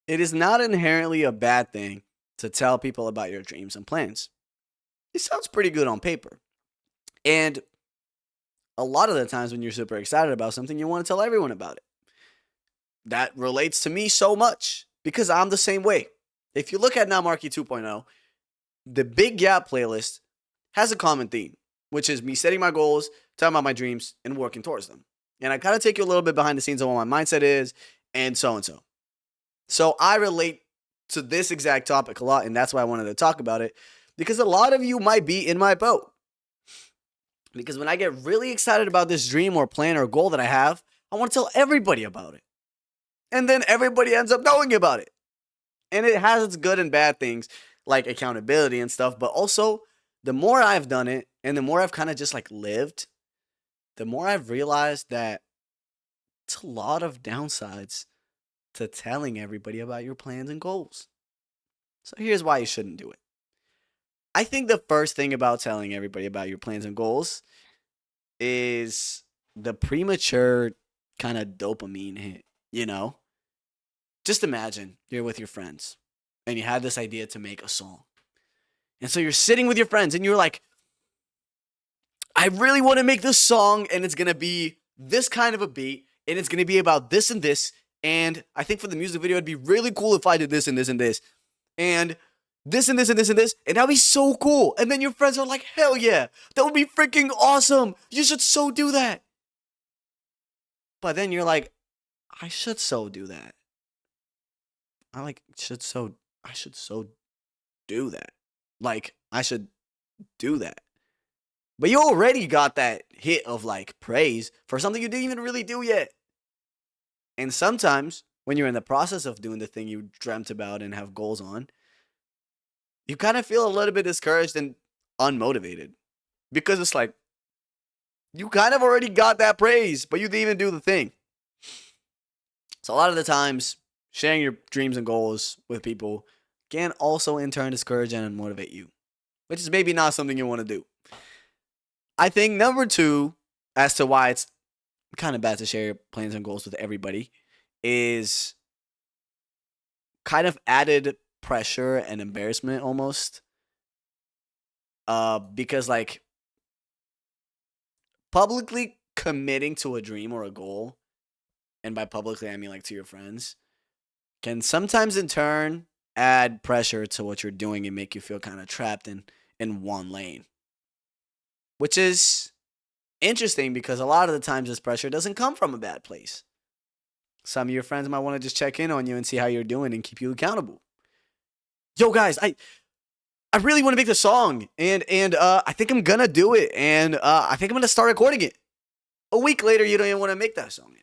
It is not inherently a bad thing to tell people about your dreams and plans. It sounds pretty good on paper. And a lot of the times when you're super excited about something, you want to tell everyone about it. That relates to me so much because I'm the same way. If you look at Now Marky 2.0, the Big Gap playlist has a common theme, which is me setting my goals, talking about my dreams, and working towards them. And I kind of take you a little bit behind the scenes on what my mindset is and so and so. So I relate to this exact topic a lot, and that's why I wanted to talk about it because a lot of you might be in my boat. Because when I get really excited about this dream or plan or goal that I have, I want to tell everybody about it. And then everybody ends up knowing about it. And it has its good and bad things like accountability and stuff, but also the more I've done it and the more I've kind of just like lived, the more I've realized that it's a lot of downsides to telling everybody about your plans and goals. So here's why you shouldn't do it. I think the first thing about telling everybody about your plans and goals is the premature kind of dopamine hit, you know? Just imagine you're with your friends and you had this idea to make a song. And so you're sitting with your friends and you're like, I really want to make this song and it's going to be this kind of a beat and it's going to be about this and this. And I think for the music video, it'd be really cool if I did this and this and this. And this and this and this and this. And that'd be so cool. And then your friends are like, hell yeah, that would be freaking awesome. You should so do that. But then you're like, I should so do that. I should so do that. Like, I should do that. But you already got that hit of like praise for something you didn't even really do yet. And sometimes when you're in the process of doing the thing you dreamt about and have goals on, you kind of feel a little bit discouraged and unmotivated because it's like you kind of already got that praise, but you didn't even do the thing. So a lot of the times, sharing your dreams and goals with people can also in turn discourage and unmotivate you, which is maybe not something you want to do. I think number two, as to why it's kind of bad to share your plans and goals with everybody, is kind of added pressure and embarrassment almost. Because like publicly committing to a dream or a goal, and by publicly I mean like to your friends, can sometimes in turn add pressure to what you're doing and make you feel kind of trapped in one lane. Which is interesting because a lot of the times this pressure doesn't come from a bad place. Some of your friends might want to just check in on you and see how you're doing and keep you accountable. Yo, guys, I really want to make the song, and I think I'm gonna do it, and I think I'm gonna start recording it. A week later, you don't even want to make that song anymore.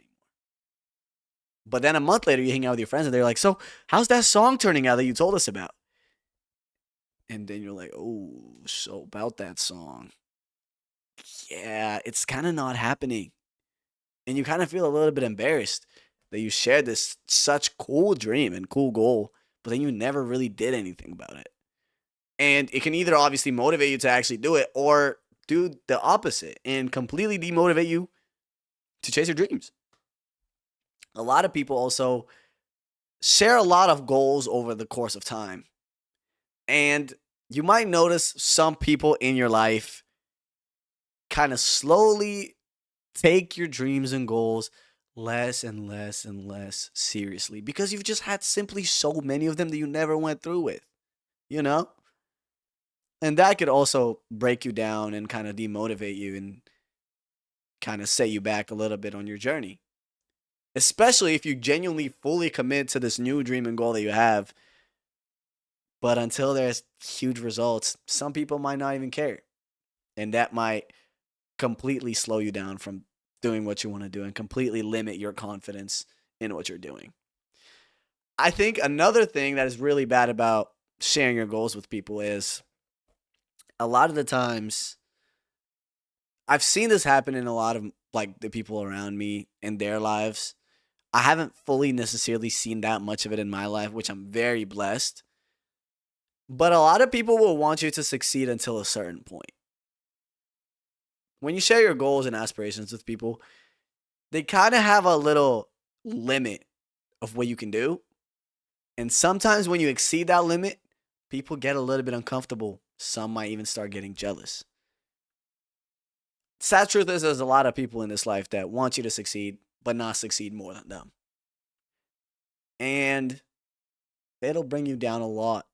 But then a month later, you hang out with your friends, and they're like, "So, how's that song turning out that you told us about?" And then you're like, "Oh, so about that song, yeah, it's kind of not happening." And you kind of feel a little bit embarrassed that you shared this such cool dream and cool goal, but then you never really did anything about it. And it can either obviously motivate you to actually do it or do the opposite and completely demotivate you to chase your dreams. A lot of people also share a lot of goals over the course of time. And you might notice some people in your life kind of slowly take your dreams and goals less and less and less seriously because you've just had simply so many of them that you never went through with, you know? And that could also break you down and kind of demotivate you and kind of set you back a little bit on your journey. Especially if you genuinely fully commit to this new dream and goal that you have. But until there's huge results, some people might not even care. And that might completely slow you down from doing what you want to do and completely limit your confidence in what you're doing. I think another thing that is really bad about sharing your goals with people is a lot of the times I've seen this happen in a lot of like the people around me in their lives. I haven't fully necessarily seen that much of it in my life, which I'm very blessed. But a lot of people will want you to succeed until a certain point. When you share your goals and aspirations with people, they kind of have a little limit of what you can do. And sometimes when you exceed that limit, people get a little bit uncomfortable. Some might even start getting jealous. Sad truth is, there's a lot of people in this life that want you to succeed, but not succeed more than them. And it'll bring you down a lot.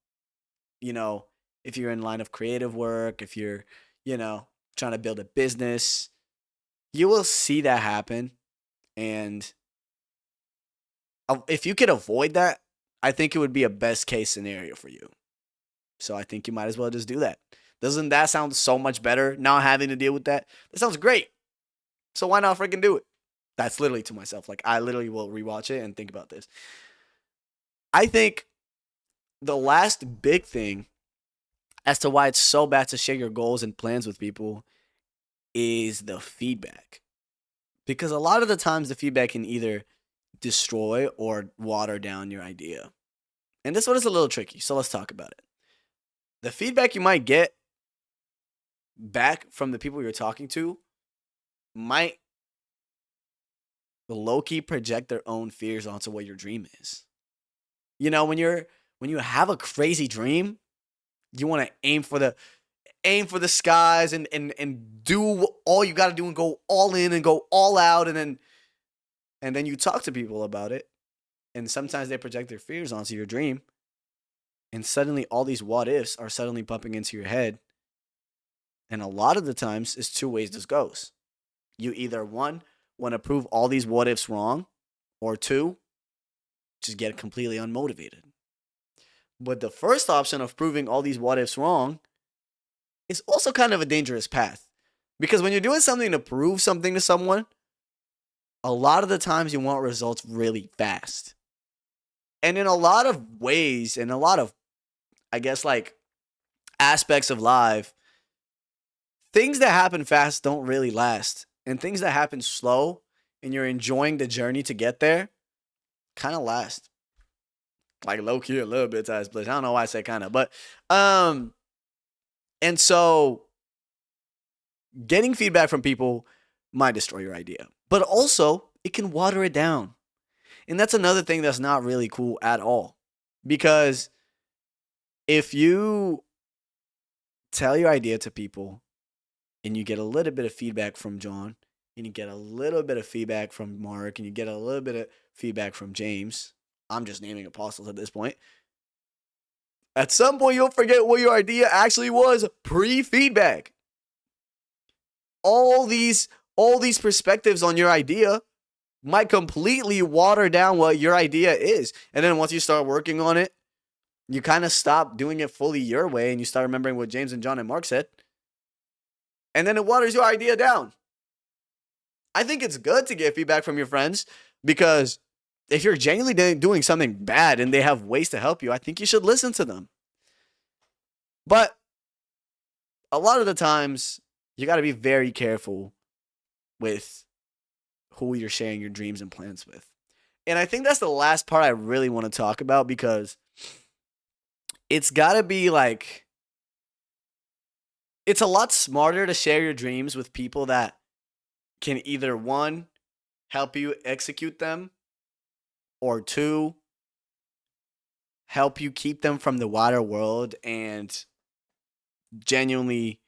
You know, if you're in line of creative work, if you're, you know, trying to build a business, you will see that happen. And if you could avoid that, I think it would be a best case scenario for you. So I think you might as well just do that. Doesn't that sound so much better, not having to deal with that? That sounds great. So why not freaking do it? That's literally to myself. Like, I literally will rewatch it and think about this. I think the last big thing as to why it's so bad to share your goals and plans with people is the feedback. Because a lot of the times the feedback can either destroy or water down your idea. And this one is a little tricky, so let's talk about it. The feedback you might get back from the people you're talking to might low-key project their own fears onto what your dream is. You know, when you have a crazy dream, you want to aim for the skies and do all you got to do and go all in and go all out, and then you talk to people about it, and sometimes they project their fears onto your dream, and suddenly all these what ifs are suddenly bumping into your head. And a lot of the times it's two ways this goes. You either one want to prove all these what ifs wrong, or two, just get completely unmotivated. But the first option of proving all these what ifs wrong is also kind of a dangerous path. Because when you're doing something to prove something to someone, a lot of the times you want results really fast. And in a lot of ways, in a lot of, I guess, like aspects of life, things that happen fast don't really last. And things that happen slow and you're enjoying the journey to get there kind of last. Like low key a little bit times, but I don't know why I say kind of. But and so getting feedback from people might destroy your idea. But also it can water it down. And that's another thing that's not really cool at all. Because if you tell your idea to people and you get a little bit of feedback from John, and you get a little bit of feedback from Mark, and you get a little bit of feedback from James, I'm just naming apostles at this point. At some point, you'll forget what your idea actually was pre-feedback. All these perspectives on your idea might completely water down what your idea is. And then once you start working on it, you kind of stop doing it fully your way and you start remembering what James and John and Mark said. And then it waters your idea down. I think it's good to get feedback from your friends because if you're genuinely doing something bad and they have ways to help you, I think you should listen to them. But a lot of the times, you got to be very careful with who you're sharing your dreams and plans with. And I think that's the last part I really want to talk about because it's got to be like, it's a lot smarter to share your dreams with people that can either one, help you execute them, or two, help you keep them from the wider world and genuinely,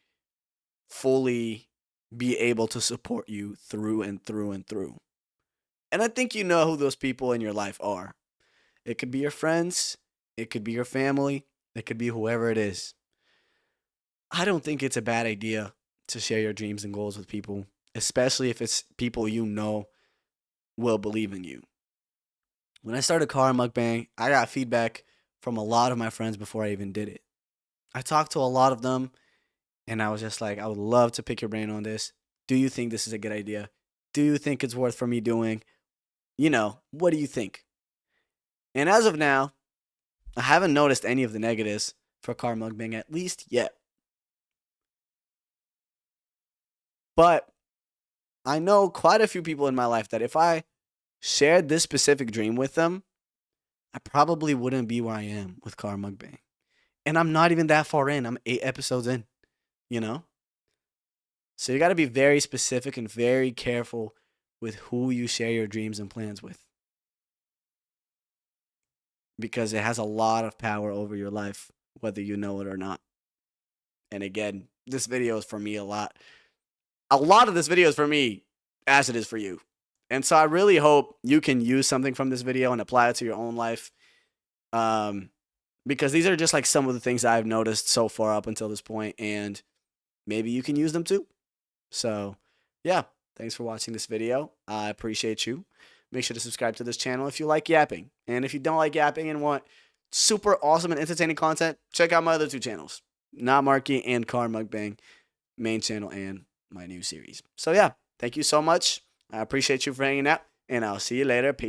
fully be able to support you through and through and through. And I think you know who those people in your life are. It could be your friends, it could be your family, it could be whoever it is. I don't think it's a bad idea to share your dreams and goals with people, especially if it's people you know will believe in you. When I started Car Mukbang, I got feedback from a lot of my friends before I even did it. I talked to a lot of them, and I was just like, I would love to pick your brain on this. Do you think this is a good idea? Do you think it's worth for me doing? You know, what do you think? And as of now, I haven't noticed any of the negatives for Car Mukbang, at least yet. But I know quite a few people in my life that if I shared this specific dream with them, I probably wouldn't be where I am with Car Mukbang. And I'm not even that far in. I'm 8 episodes in, you know? So you got to be very specific and very careful with who you share your dreams and plans with. because it has a lot of power over your life, whether you know it or not. And again, this video is for me a lot. A lot of this video is for me as it is for you. And so I really hope you can use something from this video and apply it to your own life. Because these are just like some of the things I've noticed so far up until this point, and maybe you can use them too. So, yeah, thanks for watching this video. I appreciate you. Make sure to subscribe to this channel if you like yapping. And if you don't like yapping and want super awesome and entertaining content, check out my other 2 channels, Not Marky and Car Mukbang, main channel and my new series. So, yeah, thank you so much. I appreciate you for hanging out, and I'll see you later. Peace.